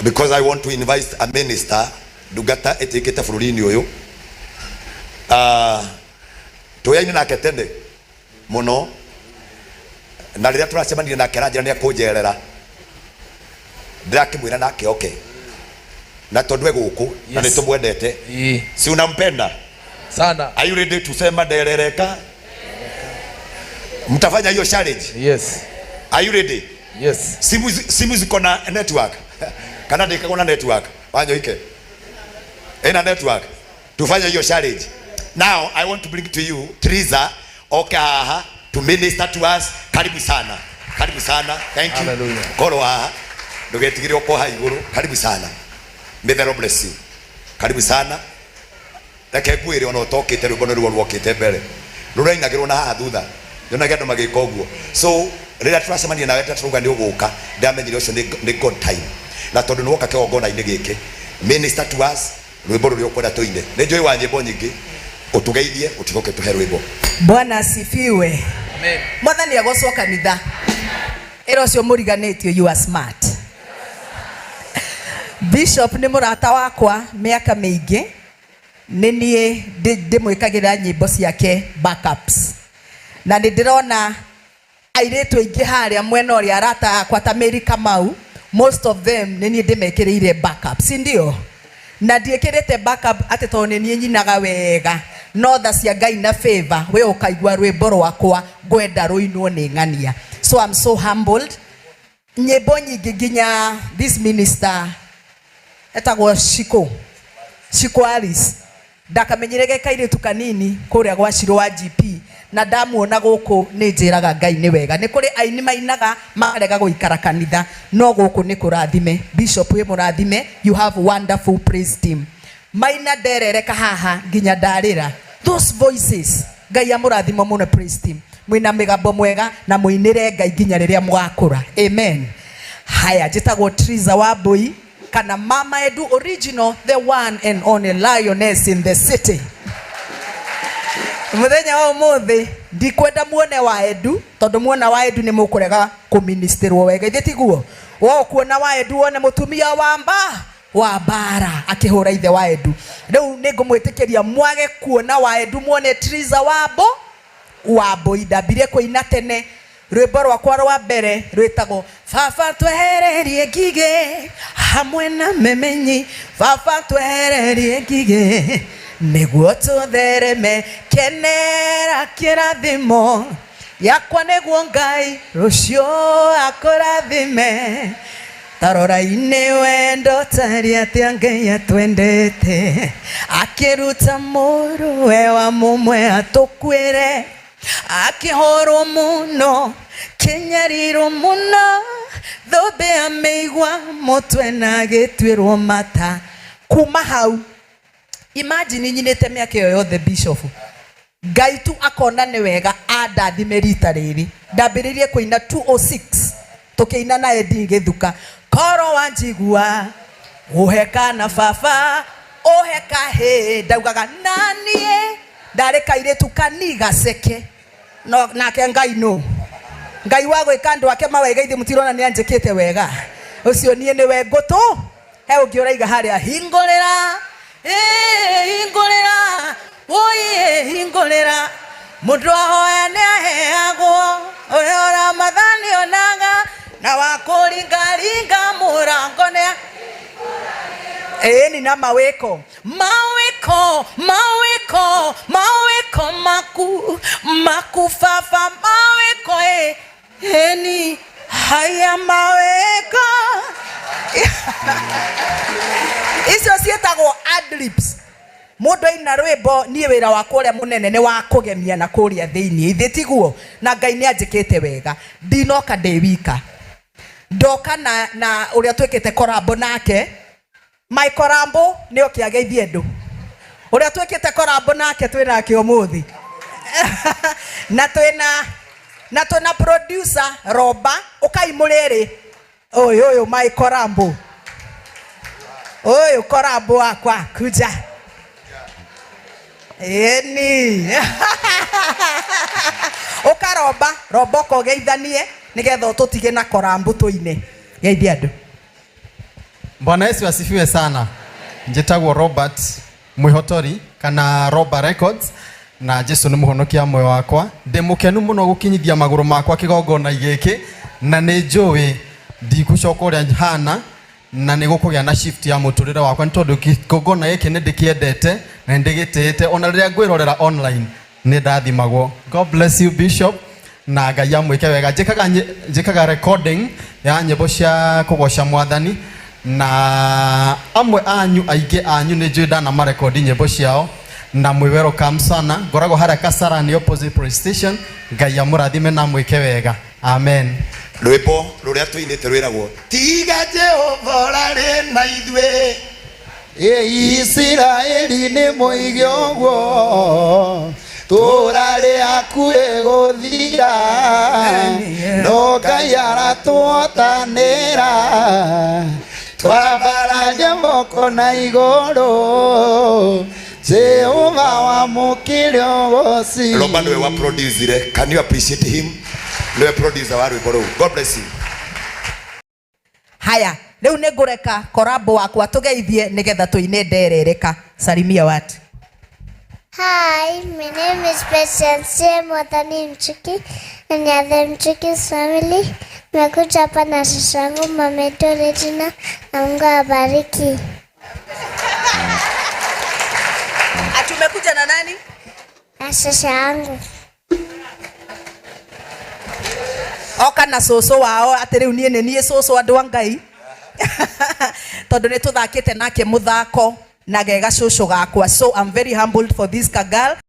because I want to invite a minister ndungata etikite bururi-ini uyu tuyaine nake tene muno na riria turacemania nake ranjira ni akunjerera ndirakimwira nake okay na tondu eguku na nitumwendete si unampenda sana. Are you ready to sema nderereka? Mtafanya hiyo challenge? Yes. Are you ready? Yes. Simu ziko na network kana ndika na network wanyo ike ina network tufanye hiyo challenge. Now I want to bring to you Triza Okaha to minister to us. Karibu sana, karibu sana. Thank you. Hallelujah. Koroa ndugetigire okoha iguru. Karibu sana. May the Lord bless you. Karibu sana. Reke kwire ono tokite rugono ruo rwokite mbere rurainagirwo na haha thutha nyonaga andu magika uguo. So rira turacemania nawe turuga ni uguka ndamenyire ucio ni God time na tondu ni woka kigongona-ini giki minister to us rwimbo ruria ukwenda tuine ni njoi wa nyimbo nyingi utugeithie utigoke tuhe rwimbo. Bwana asifiwe. Amen. Mwathani agocwo kanitha ero cio muriganitio. You are smart. Bishop ni murata wakwa miaka mingi nini ndimwikagira nyimbo ciake backups na ndirona airetu aingi haria mwena uria arata akwa ta Mary Kamau, most of them nini ndimekirire backups ndio na ndiekirite backup ati to nini nyinaga wega no tha cia Ngai na favor we ukaigua rwimbo rwakwa ngwenda ruinwo ni ng'ania. So I'm so humbled. Nyimbo nyingi nginya this minister etagwo Shiko Alice ndakamenyerege kairitu kanini kuria gwa Shiro wa GP na ndamuona guku ni njiraga Ngai ni wega. Ni kuri aini mainaga marega guikara kanitha no guku ni kurathime. Bishop we murathime, you have wonderful praise team. Maina nderereka haha nginya ndarira those voices. Ngai amurathimo muno praise team. Mwina migambo mwega na muinire Ngai nginya riria mwakura. Amen. Haya njitagwo Triza Wambui kana Mama Edu original, the one and only lioness in the city. Muthenya wa umuthi ndikwenda muone wa Edu tondu muona wa Edu ni mukurega kuministerwo wega ithitiguo wo kuona wa Edu one mutumia wa bara akihura ithe wa Edu. Riu ningumwitikiria mwage kuona wa Edu muone Triza Wambui ndambire kuina tene. Rwimbo rwakwa rwa mbere rwitagwo baba twehererie ngige hamwe na memenyi baba twehererie ngige niguo tuthereme kenera kirathimo yakwa niguo Ngai rucio akurathime tarora-ini wendo tari atia Ngai atwendete akiruta muruwe wa mumwe atukwire akihoro muno kenyariro muno thobe ameigwa mutwe na gitwirwo mata. Kuma hau imagine nyinete miaka yo yothe Bishop Ngai tu akona ni wega andathime rita riri ndambiririe kuina 206 tukiina na Edi Githuka koro wanjigua uheka na baba uheka he ndaugaga nanie ndareka iretu kaniga seke no nake Ngai no Ngai wa gwika andu ake mawega ithi mutirona ni anjikite wega ucio nie ni we ngutu he ungi uraiga haria hingurira oye hingurira mundu ahoya ni aheagwo ora mathani onaga na wakuringaringa murango ne ni na maweko maku fafa maweko ni haya maweko icio cietagwo adlibs. Mundu ina rwimbo nie wira wakwa uria munene ni wa kugemia na kuria thiini ithitiguo na Ngai ni anjikite wega ndinoka ndi wika ndoka na uria twikite korabo nake Michael Rambo ni okiageithie ndu uria twikite korabo nake twina ke umuthi na twina producer Roba ukaimuriri oyo Michael Rambo oyo korabo akwa kuja eni ukaroba roboko geithanie nigetha tutige na korambu tuine geithia andu. Bwana Yesu asifiwe sana. Njitagwo Robert Mwihotori kana Robert Records na Jesu ni muhonokia moyo wakwa. Ndimukenu muno gukinyithia maguru makwa kigongona giki na ni njui ndigucoka uria hana na ni gukugia na shift ya muturire wakwa ntondu kigongona giki ni ndikiendete na ndigitete ona riria ngwirorera online ni ndathimagwo. God bless you Bishop na Ngai amwike wega. Njikaga recording ya nyimbo cia kugoca Mwathani na amwe anyu aige anyu ni njui ndana marekodi nyimbo ciao na mwi welcome sana. Ngoragwo haria Kasarani opposite police station. Ngai amurathime na mwike wega. Amen. Rwimbo ruria tuinite rwiragwo tiga Jehova rari na ithwe Israeli ni muige ogwo turari akure guthira no Ngai aratuotanira twabaraja moko na iguru Jehova wa mukiryo gosi. Roba niwe wa producer. Can you appreciate him? Niwe producer wa rwimbo ruu. God bless you. Haya, leo negureka korabo wakwa tugeithie nigetha tuine nderereka. Salimia watu. Hi, my name is Patience Mwathani Mchuki and ya the Mchuki's family. Nimekuja hapa na shosho yangu Mama Regina na Mungu awabariki. Tumekuja na nani? Na shosho yangu. Oka na soso wao ati riu nie soso andu a Ngai. Tondu ni tuthakite nake muthako na gega shosho gakwa. So I'm very humbled for this girl.